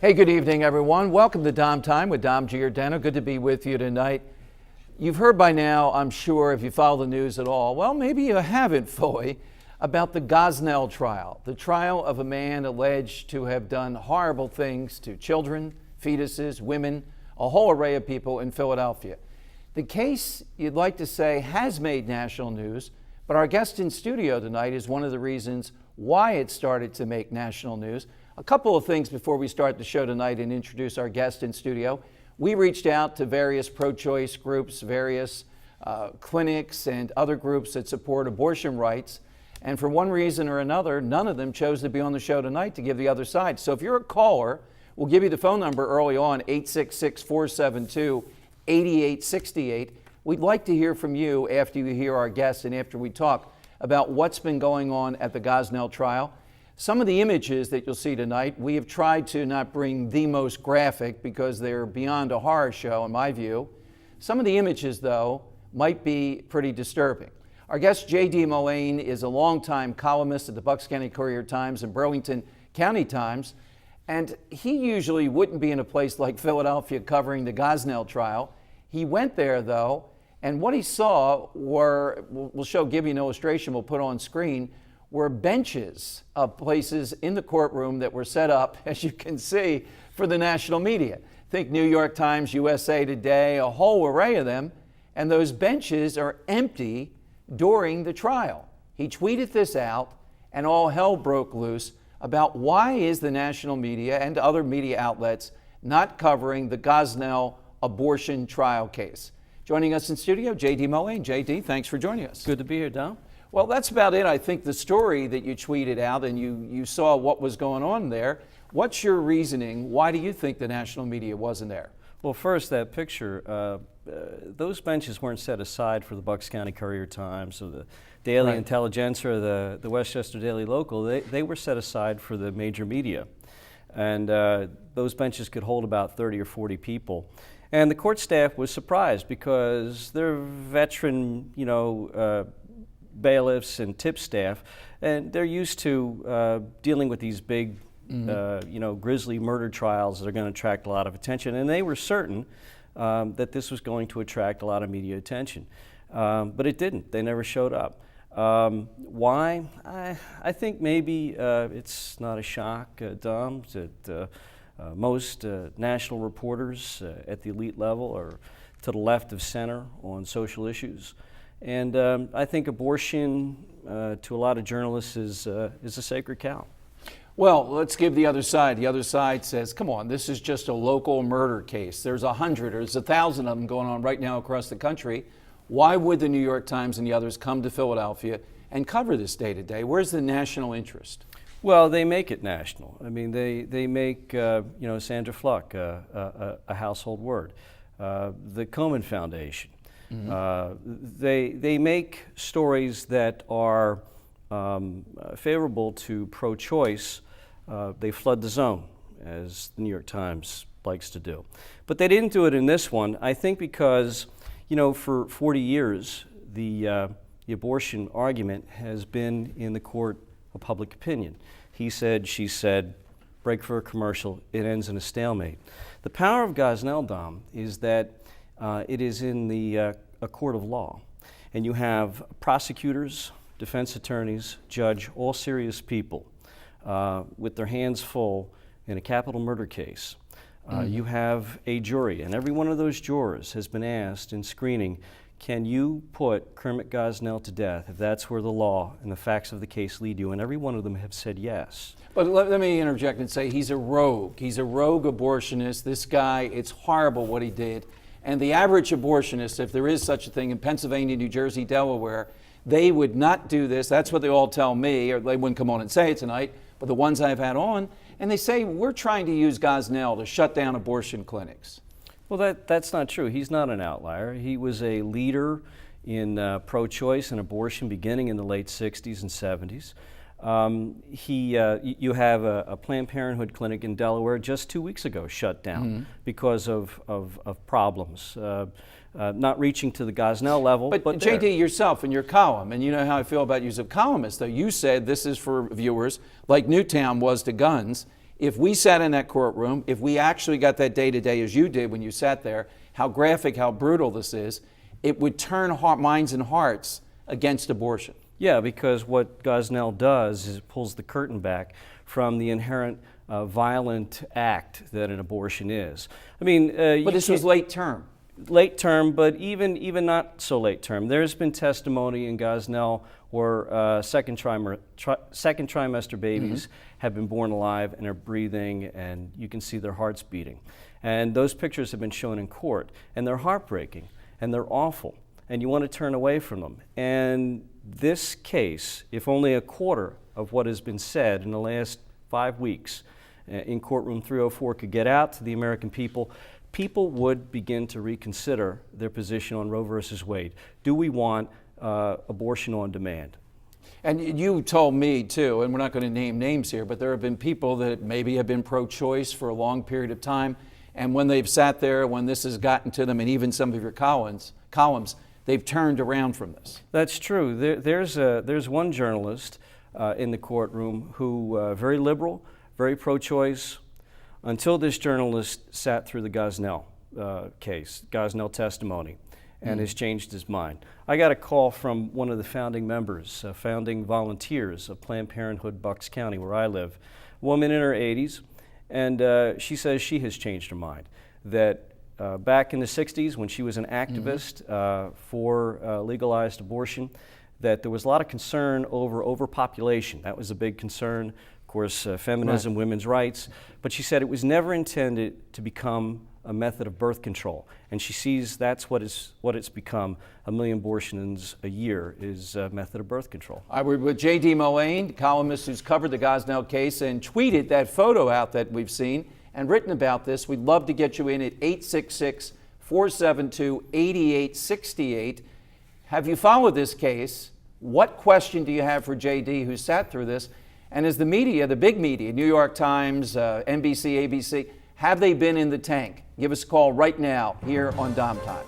Hey, good evening, everyone. Welcome to Dom Time with Dom Giordano. Good to be with you tonight. You've heard by now, I'm sure, if you follow the news at all, well, maybe you haven't fully, about the Gosnell trial, the trial of a man alleged to have done horrible things to children, fetuses, women, a whole array of people in Philadelphia. The case, you'd like to say, has made national news, but our guest in studio tonight is one of the reasons why it started to make national news. A couple of things before we start the show tonight and introduce our guest in studio. We reached out to various pro-choice groups, various clinics and other groups that support abortion rights. And for one reason or another, none of them chose to be on the show tonight to give the other side. So if you're a caller, we'll give you the phone number early on, 866-472-8868. We'd like to hear from you after you hear our guests and after we talk about what's been going on at the Gosnell trial. Some of the images that you'll see tonight, we have tried to not bring the most graphic because they're beyond a horror show in my view. Some of the images, though, might be pretty disturbing. Our guest, J.D. Mullane, is a longtime columnist at the Bucks County Courier-Times and Burlington County Times, and he usually wouldn't be in a place like Philadelphia covering the Gosnell trial. He went there, though, and what he saw were, we'll give you an illustration we'll put on screen, were benches of places in the courtroom that were set up, as you can see, for the national media. Think New York Times, USA Today, a whole array of them, and those benches are empty during the trial. He tweeted this out, and all hell broke loose about why is the national media and other media outlets not covering the Gosnell abortion trial case. Joining us in studio, J.D. Mullane. J.D., thanks for joining us. Good to be here, Dom. Well, that's about it. I think the story that you tweeted out and you saw what was going on there. What's your reasoning? Why do you think the national media wasn't there? Well, first, that picture, those benches weren't set aside for the Bucks County Courier-Times or the Daily Intelligencer or the Westchester Daily Local. They were set aside for the major media. And those benches could hold about 30 or 40 people. And the court staff was surprised because they're veteran, bailiffs and tip staff, and they're used to dealing with these big, grisly murder trials that are going to attract a lot of attention. And they were certain that this was going to attract a lot of media attention. But it didn't. They never showed up. Why? I think maybe it's not a shock, Dom, that most national reporters at the elite level are to the left of center on social issues. And I think abortion, to a lot of journalists, is a sacred cow. Well, let's give the other side. The other side says, come on, this is just a local murder case. There's 100 or there's 1,000 of them going on right now across the country. Why would the New York Times and the others come to Philadelphia and cover this day to day? Where's the national interest? Well, they make it national. I mean, they make, Sandra Fluck a household word. The Komen Foundation. They make stories that are favorable to pro-choice. They flood the zone, as the New York Times likes to do. But they didn't do it in this one, I think because, for 40 years, the abortion argument has been in the court of public opinion. He said, she said, break for a commercial, it ends in a stalemate. The power of Gosnell, Dom, is that it is in a court of law. And you have prosecutors, defense attorneys, judge, all serious people with their hands full in a capital murder case. You have a jury, and every one of those jurors has been asked in screening, can you put Kermit Gosnell to death if that's where the law and the facts of the case lead you? And every one of them have said yes. But let me interject and say he's a rogue. He's a rogue abortionist. This guy, it's horrible what he did. And the average abortionist, if there is such a thing in Pennsylvania, New Jersey, Delaware, they would not do this. That's what they all tell me, or they wouldn't come on and say it tonight, but the ones I've had on, and they say, we're trying to use Gosnell to shut down abortion clinics. Well, that's not true. He's not an outlier. He was a leader in pro-choice and abortion beginning in the late 60s and 70s. You have a Planned Parenthood clinic in Delaware just 2 weeks ago shut down because of problems, not reaching to the Gosnell level. But J.D., yourself in your column, and you know how I feel about you as a columnist, though, you said this is for viewers like Newtown was to guns. If we sat in that courtroom, if we actually got that day to day as you did when you sat there, how graphic, how brutal this is, it would turn minds and hearts against abortion. Yeah, because what Gosnell does is it pulls the curtain back from the inherent violent act that an abortion is. I mean, but this was late term. Late term, but even not so late term. There's been testimony in Gosnell where second trimester babies have been born alive and are breathing, and you can see their hearts beating. And those pictures have been shown in court, and they're heartbreaking, and they're awful, and you want to turn away from them. And this case, if only a quarter of what has been said in the last 5 weeks in courtroom 304 could get out to the American people, people would begin to reconsider their position on Roe versus Wade. Do we want abortion on demand? And you told me too, and we're not going to name names here, but there have been people that maybe have been pro-choice for a long period of time, and when they've sat there, when this has gotten to them, and even some of your columns, they've turned around from this. That's true. There's one journalist in the courtroom who very liberal, very pro-choice, until this journalist sat through the Gosnell case, Gosnell testimony, and has changed his mind. I got a call from one of the founding members, founding volunteers of Planned Parenthood, Bucks County, where I live, a woman in her 80s, and she says she has changed her mind, that back in the 60s when she was an activist for legalized abortion, that there was a lot of concern over overpopulation. That was a big concern. Of course, feminism, right. Women's rights, but she said it was never intended to become a method of birth control, and she sees that's what it's become. 1 million abortions a year is a method of birth control. I was with J.D. Mullane, columnist who's covered the Gosnell case and tweeted that photo out that we've seen and written about this. We'd love to get you in at 866-472-8868. Have you followed this case? What question do you have for J.D. who sat through this? And as the media, the big media, New York Times, NBC, ABC, have they been in the tank? Give us a call right now here on Dom Time.